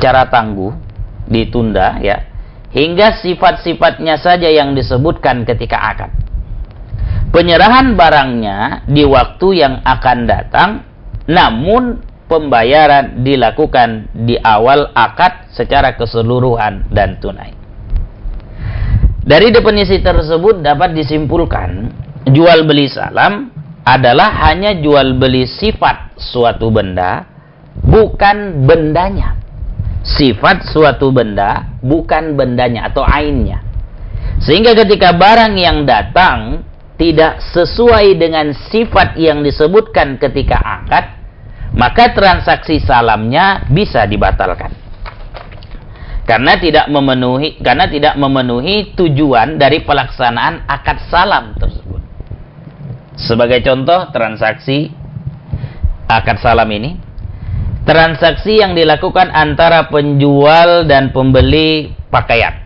secara tangguh, ditunda ya, hingga sifat-sifatnya saja yang disebutkan ketika akad. Penyerahan barangnya di waktu yang akan datang, namun pembayaran dilakukan di awal akad secara keseluruhan dan tunai. Dari definisi tersebut dapat disimpulkan, jual beli salam adalah hanya jual beli sifat suatu benda, bukan bendanya. Sifat suatu benda, bukan bendanya atau ainnya. Sehingga ketika barang yang datang tidak sesuai dengan sifat yang disebutkan ketika akad, maka transaksi salamnya bisa dibatalkan. Karena tidak memenuhi tujuan dari pelaksanaan akad salam tersebut. Sebagai contoh transaksi akad salam ini, transaksi yang dilakukan antara penjual dan pembeli pakaian.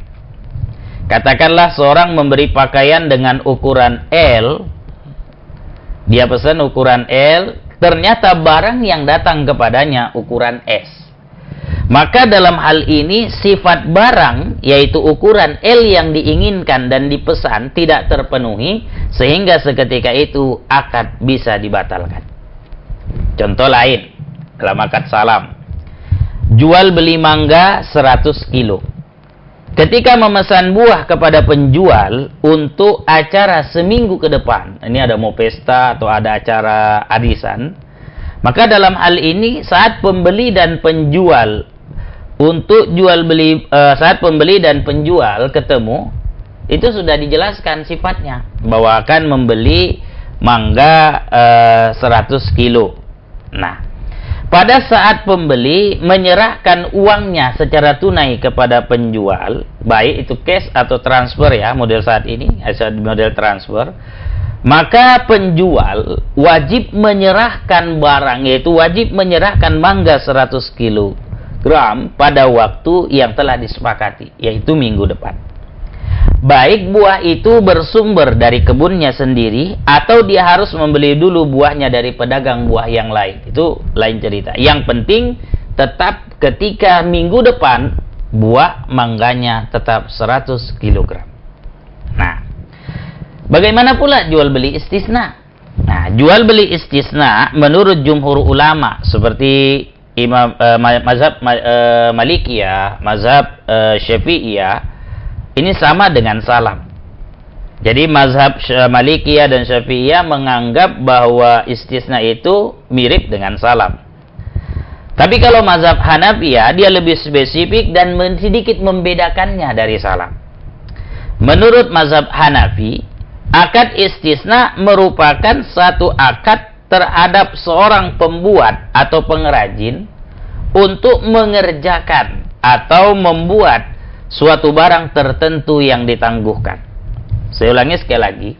Katakanlah seorang memberi pakaian dengan ukuran L, dia pesan ukuran L, ternyata barang yang datang kepadanya ukuran S. Maka dalam hal ini sifat barang, yaitu ukuran L yang diinginkan dan dipesan tidak terpenuhi, sehingga seketika itu akad bisa dibatalkan. Contoh lain dalam akad salam, jual beli mangga 100 kilo. Ketika memesan buah kepada penjual untuk acara seminggu ke depan, ini ada mau pesta atau ada acara arisan, maka dalam hal ini saat pembeli dan penjual saat pembeli dan penjual ketemu, itu sudah dijelaskan sifatnya bahwa akan membeli mangga 100 kilo. Nah, pada saat pembeli menyerahkan uangnya secara tunai kepada penjual, baik itu cash atau transfer ya, model saat ini, model transfer, maka penjual wajib menyerahkan barang, yaitu wajib menyerahkan mangga 100 kilogram pada waktu yang telah disepakati, yaitu minggu depan. Baik buah itu bersumber dari kebunnya sendiri atau dia harus membeli dulu buahnya dari pedagang buah yang lain, itu lain cerita. Yang penting tetap ketika minggu depan buah mangganya tetap 100 kg. Nah, bagaimana pula jual beli istisna? Nah, jual beli istisna menurut jumhur ulama seperti mazhab Malikiyah, mazhab Syafi'iyah, ini sama dengan salam. Jadi mazhab Malikiyah dan Syafi'iyah menganggap bahwa istisna itu mirip dengan salam. Tapi kalau mazhab Hanafiyah, dia lebih spesifik dan sedikit membedakannya dari salam. Menurut mazhab Hanafi, akad istisna merupakan satu akad terhadap seorang pembuat atau pengrajin untuk mengerjakan atau membuat suatu barang tertentu yang ditangguhkan. Saya ulangi sekali lagi.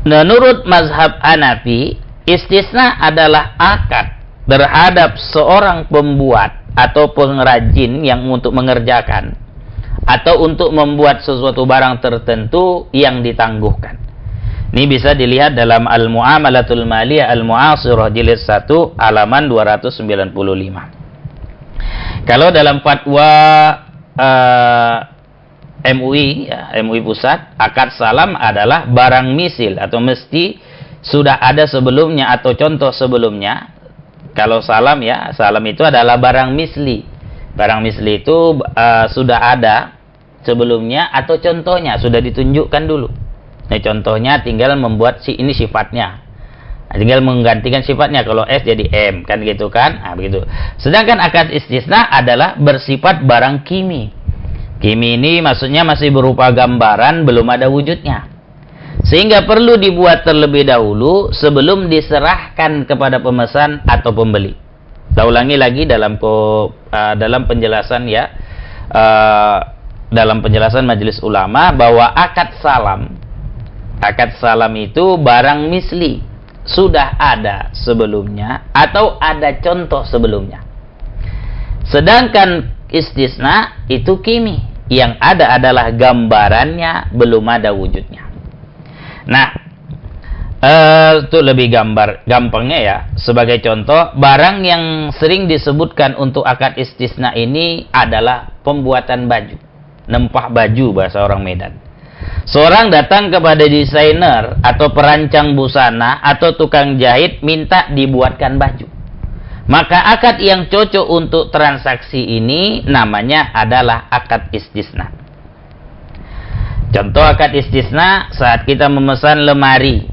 Menurut mazhab Hanafi, istisna adalah akad terhadap seorang pembuat atau pengrajin yang untuk mengerjakan atau untuk membuat sesuatu barang tertentu yang ditangguhkan. Ini bisa dilihat dalam Al-Mu'amalatul Maliyah Al-Mu'asirah jilid 1 halaman 295. Kalau dalam fatwa MUI, ya, MUI Pusat, akad salam adalah barang misil atau mesti sudah ada sebelumnya atau contoh sebelumnya. Kalau salam ya, salam itu adalah barang misli. Barang misli itu sudah ada sebelumnya atau contohnya sudah ditunjukkan dulu. Nah, contohnya tinggal membuat ini sifatnya. Tinggal menggantikan sifatnya, kalau S jadi M, kan gitu kan? Nah, begitu. Sedangkan akad istisna adalah bersifat barang kimi. Kimi ini maksudnya masih berupa gambaran, belum ada wujudnya. Sehingga perlu dibuat terlebih dahulu sebelum diserahkan kepada pemesan atau pembeli. Saya ulangi lagi dalam penjelasan ya, dalam penjelasan majelis ulama bahwa akad salam itu barang misli, sudah ada sebelumnya atau ada contoh sebelumnya. Sedangkan istisna itu kimi, yang ada adalah gambarannya, belum ada wujudnya. Nah, Itu lebih gampangnya ya. Sebagai contoh, barang yang sering disebutkan untuk akad istisna ini adalah pembuatan baju, nempah baju bahasa orang Medan. Seorang datang kepada desainer atau perancang busana atau tukang jahit minta dibuatkan baju. Maka akad yang cocok untuk transaksi ini namanya adalah akad istisna. Contoh akad istisna saat kita memesan lemari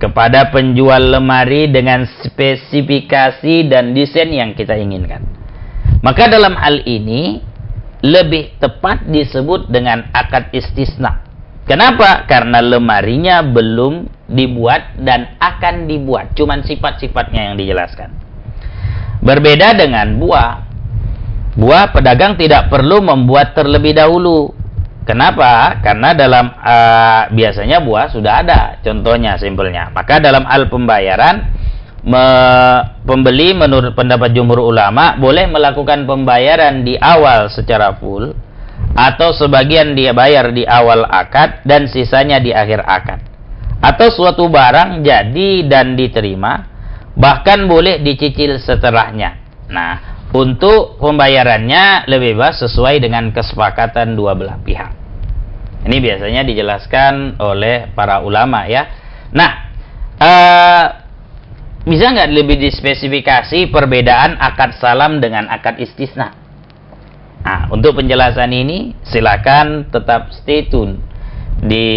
kepada penjual lemari dengan spesifikasi dan desain yang kita inginkan. Maka dalam hal ini lebih tepat disebut dengan akad istisna. Kenapa? Karena lemarinya belum dibuat dan akan dibuat. Cuman sifat-sifatnya yang dijelaskan. Berbeda dengan buah. Buah pedagang tidak perlu membuat terlebih dahulu. Kenapa? Karena dalam biasanya buah sudah ada, contohnya simpelnya. Maka dalam hal pembayaran, pembeli menurut pendapat jumhur ulama boleh melakukan pembayaran di awal secara full atau sebagian dia bayar di awal akad dan sisanya di akhir akad. Atau suatu barang jadi dan diterima, bahkan boleh dicicil setelahnya. Nah, untuk pembayarannya lebih bebas sesuai dengan kesepakatan dua belah pihak. Ini biasanya dijelaskan oleh para ulama ya. Nah, bisa nggak lebih dispesifikasi perbedaan akad salam dengan akad istisna? Nah, untuk penjelasan ini silakan tetap stay tune di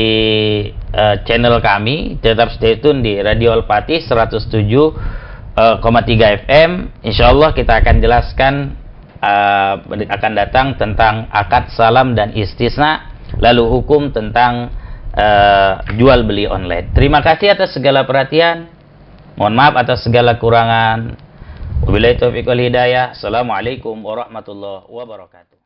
channel kami, tetap stay tune di Radio Al-Fatih 107,3 FM. Insyaallah kita akan jelaskan akan datang tentang akad salam dan istisna, lalu hukum tentang jual beli online. Terima kasih atas segala perhatian. Mohon maaf atas segala kurangan. Wabillahi taufiq wal hidayah. Assalamualaikum warahmatullahi wabarakatuh.